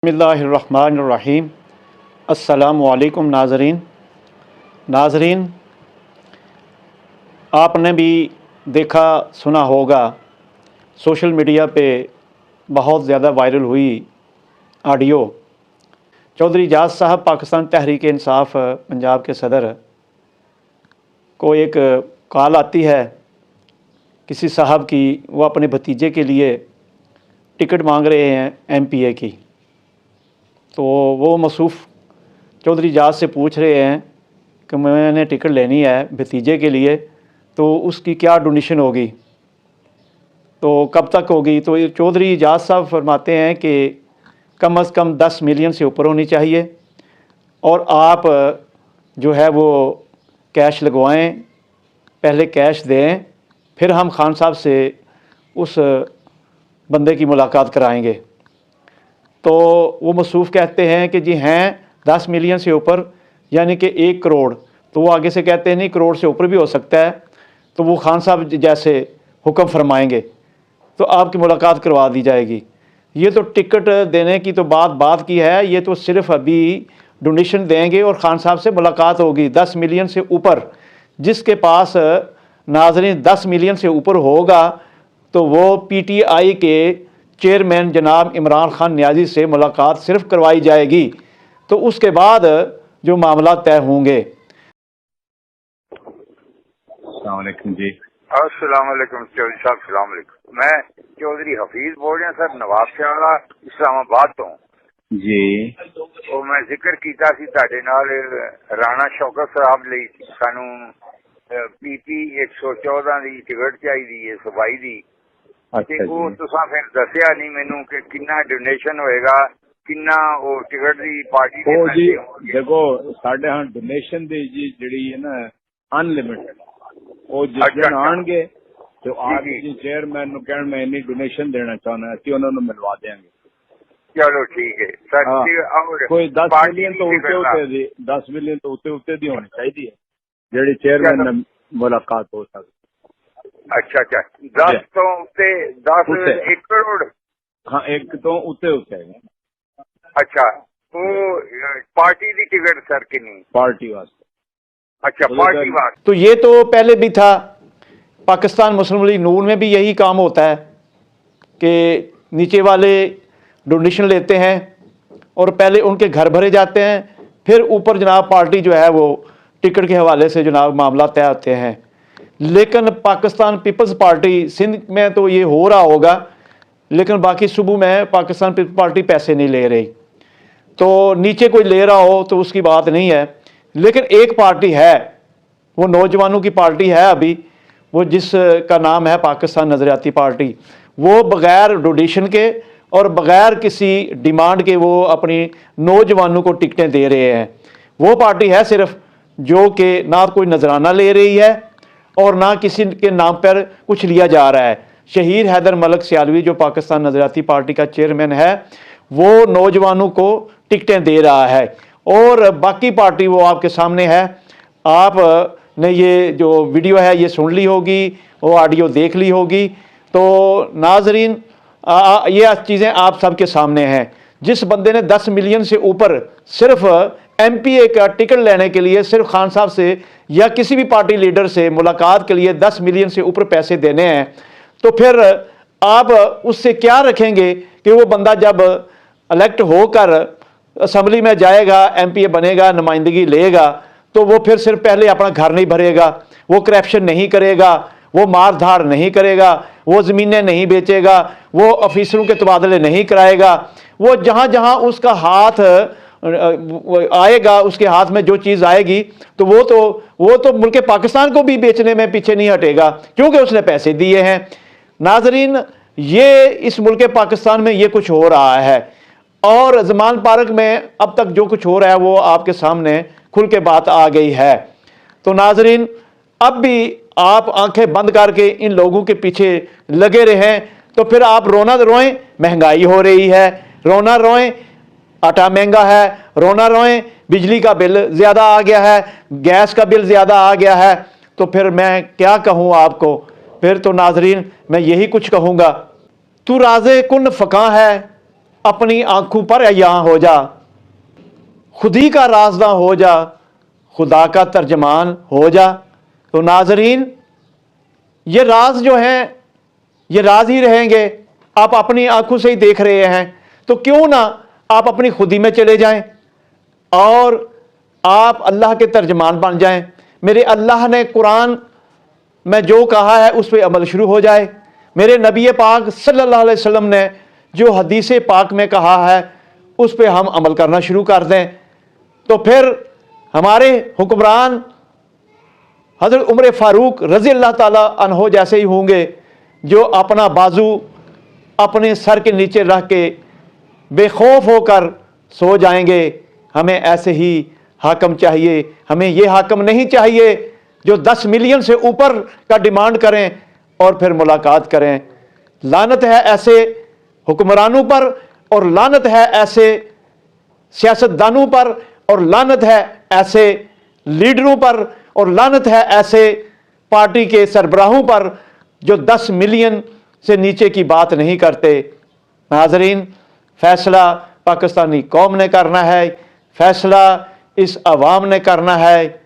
बिस्मिल्लाहिर्रहमानिर्रहीम। अस्सलामुअलैकुम नाज़रीन, आपने भी देखा सुना होगा, सोशल मीडिया पे बहुत ज़्यादा वायरल हुई ऑडियो। चौधरी एजाज साहब पाकिस्तान तहरीक इंसाफ पंजाब के सदर को एक कॉल आती है किसी साहब की, वो अपने भतीजे के लिए टिकट मांग रहे हैं एमपीए की। तो वो मसूफ़ चौधरी एजाज से पूछ रहे हैं कि मैंने टिकट लेनी है भतीजे के लिए, तो उसकी क्या डोनेशन होगी, तो कब तक होगी। तो चौधरी एजाज साहब फरमाते हैं कि कम से कम 10 मिलियन से ऊपर होनी चाहिए, और आप जो है वो कैश लगवाएं, पहले कैश दें, फिर हम खान साहब से उस बंदे की मुलाकात कराएंगे। तो वो मसूफ़ कहते हैं कि जी हैं 10 मिलियन से ऊपर यानी कि 1 करोड़। तो वो आगे से कहते हैं नहीं, करोड़ से ऊपर भी हो सकता है, तो वो खान साहब जैसे हुक्म फरमाएंगे तो आपकी मुलाकात करवा दी जाएगी। ये तो टिकट देने की तो बात की है, ये तो सिर्फ अभी डोनेशन देंगे और खान साहब से मुलाकात होगी 10 मिलियन से ऊपर। जिसके पास नाज़रीन 10 मिलियन से ऊपर होगा तो वो पीटीआई के चेयरमैन जनाब इमरान खान नियाज़ी से मुलाकात सिर्फ करवाई जाएगी, तो उसके बाद जो मामला तय होंगे। अस्सलाम वालेकुम जी। अस्सलाम वालेकुम चौधरी साहब, सलाम वालेकुम। मैं चौधरी हफीज बोल रहा सर, नवाब शाह इस्लामाबाद तो जी। और मैं जिक्र किया सी ਤੁਹਾਡੇ ਨਾਲ ਰਾਣਾ ਸ਼ੌਕਤ ਸਾਹਿਬ ਲਈ ਸਾਨੂੰ ਪੀਪੀ 114 ਦੀ ਟਿਕਟ ਚਾਹੀਦੀ ਹੈ ਸਵਾਈ ਦੀ। ਤੇ ਉਹ ਤੁਸੀਂ ਫਿਰ ਦੱਸਿਆ ਨਹੀਂ ਮੈਨੂੰ ਕਿ ਕਿੰਨਾ ਡੋਨੇਸ਼ਨ ਹੋਏਗਾ, ਕਿੰਨਾ ਉਹ ਟਿਕਟ ਦੀ ਪਾਰਟੀ ਦੇ ਪੈਸੇ ਹੋਣਗੇ। ਦੇਖੋ ਸਾਡੇ ਹਾਂ ਡੋਨੇਸ਼ਨ ਦੀ ਜੀ ਜਿਹੜੀ ਹੈ ਨਾ ਅਨਲਿਮਿਟਡ, ਉਹ ਜਿਸ ਦਿਨ ਆਣਗੇ ਤੇ ਆਪ ਜੀ ਚੇਅਰਮੈਨ ਨੂੰ ਕਹਿਣ ਮੈਂ ਇੰਨੀ ਡੋਨੇਸ਼ਨ ਦੇਣਾ ਚਾਹੁੰਦਾ, ਅਸੀਂ ਉਹਨਾਂ ਨੂੰ ਮਿਲਵਾ ਦੇਵਾਂਗੇ। ਚਲੋ ਠੀਕ ਹੈ ਸਰ। ਕੋਈ 10 ਮਿਲੀਅਨ ਤੋਂ ਉੱਤੇ ਦੀ 10 ਮਿਲੀਅਨ ਤੋਂ ਉੱਤੇ ਦੀ ਹੋਣੀ ਚਾਹੀਦੀ ਹੈ ਜਿਹੜੀ ਚੇਅਰਮੈਨ ਨਾਲ ਮੁਲਾਕਾਤ ਹੋ ਸਕਦੀ। अच्छा 10 ਤੋਂ ਉੱਤੇ 10 1 ਕਰੋੜ। हाँ, 1 ਤੋਂ ਉੱਤੇ अच्छा, ਉਹ पार्टी ਦੀ टिकट सर कितनी? पार्टी वास्ते। अच्छा, पार्टी वास्ते। तो ये तो पहले भी था, पाकिस्तान मुस्लिम लीग नून में भी यही काम होता है कि नीचे वाले डोनेशन लेते हैं और पहले उनके घर भरे जाते हैं, फिर ऊपर जनाब पार्टी जो है वो टिकट के हवाले से जनाब मामला तय होते हैं। लेकिन पाकिस्तान पीपल्स पार्टी सिंध में तो ये हो रहा होगा, लेकिन बाकी सूबों में पाकिस्तान पीपल्स पार्टी पैसे नहीं ले रही। तो नीचे कोई ले रहा हो तो उसकी बात नहीं है, लेकिन एक पार्टी है, वो नौजवानों की पार्टी है अभी, वो जिसका नाम है पाकिस्तान नज़रियाती पार्टी। वो बग़ैर डोनेशन के और बग़ैर किसी डिमांड के वो अपनी नौजवानों को टिकटें दे रहे हैं। वो पार्टी है सिर्फ जो कि ना कोई नजराना ले रही है और ना किसी के नाम पर कुछ लिया जा रहा है। शहीद हैदर मलिक सियालवी जो पाकिस्तान नज़रियाती पार्टी का चेयरमैन है, वो नौजवानों को टिकटें दे रहा है, और बाकी पार्टी वो आपके सामने है। आपने ये जो वीडियो है ये सुन ली होगी, वो ऑडियो देख ली होगी। तो नाजरीन ये चीज़ें आप सबके सामने हैं। जिस बंदे ने 10 मिलियन से ऊपर सिर्फ एमपीए का टिकट लेने के लिए सिर्फ खान साहब से या किसी भी पार्टी लीडर से मुलाकात के लिए 10 मिलियन से ऊपर पैसे देने हैं, तो फिर आप उससे क्या रखेंगे कि वो बंदा जब इलेक्ट होकर असम्बली में जाएगा, एमपीए बनेगा, नुमाइंदगी लेगा, तो वो फिर सिर्फ पहले अपना घर नहीं भरेगा, वो करप्शन नहीं करेगा, वो मार धाड़ नहीं करेगा, वो ज़मीनें नहीं बेचेगा, वो ऑफिसरों के तबादले नहीं कराएगा। वो जहाँ जहाँ उसका हाथ आएगा, उसके हाथ में जो चीज़ आएगी तो वो तो मुल्क पाकिस्तान को भी बेचने में पीछे नहीं हटेगा, क्योंकि उसने पैसे दिए हैं। नाजरीन, ये इस मुल्क पाकिस्तान में ये कुछ हो रहा है, और जमान पार्क में अब तक जो कुछ हो रहा है वो आपके सामने खुल के बात आ गई है। तो नाजरीन, अब भी आप आंखें बंद करके इन लोगों के पीछे लगे रहें तो फिर आप रोना रोएं, महंगाई हो रही है, रोना रोएं, आटा महंगा है, रोना रोएं, बिजली का बिल ज़्यादा आ गया है, गैस का बिल ज़्यादा आ गया है। तो फिर मैं क्या कहूँ आपको, फिर तो नाजरीन मैं यही कुछ कहूँगा, तू राज़े कुन फ़क़ा है, अपनी आंखों पर यहाँ हो जा, खुदी का राजदा हो जा, खुदा का तर्जमान हो जा। तो नाजरीन, ये राज जो हैं ये राज ही रहेंगे। आप अपनी आंखों से ही देख रहे हैं, तो क्यों ना आप अपनी खुदी में चले जाएं और आप अल्लाह के तर्जमान बन जाएं। मेरे अल्लाह ने कुरान में जो कहा है उस पर अमल शुरू हो जाए। मेरे नबी पाक सल्लल्लाहु अलैहि वसल्लम ने जो हदीस पाक में कहा है उस पर हम अमल करना शुरू कर दें, तो फिर हमारे हुक्मरान हज़रत उमर फारूक रज़ी अल्लाह ताला अन्हो जैसे ही होंगे, जो अपना बाजू अपने सर के नीचे रख के बेखौफ होकर सो जाएंगे। हमें ऐसे ही हाकम चाहिए। हमें ये हाकम नहीं चाहिए जो 10 मिलियन से ऊपर का डिमांड करें और फिर मुलाकात करें। लानत है ऐसे हुक्मरानों पर, और लानत है ऐसे सियासतदानों पर, और लानत है ऐसे लीडरों पर, और लानत है ऐसे पार्टी के सरबराहों पर जो 10 मिलियन से नीचे की बात नहीं करते। नाज़रीन, फैसला पाकिस्तानी कौम ने करना है, फैसला इस अवाम ने करना है।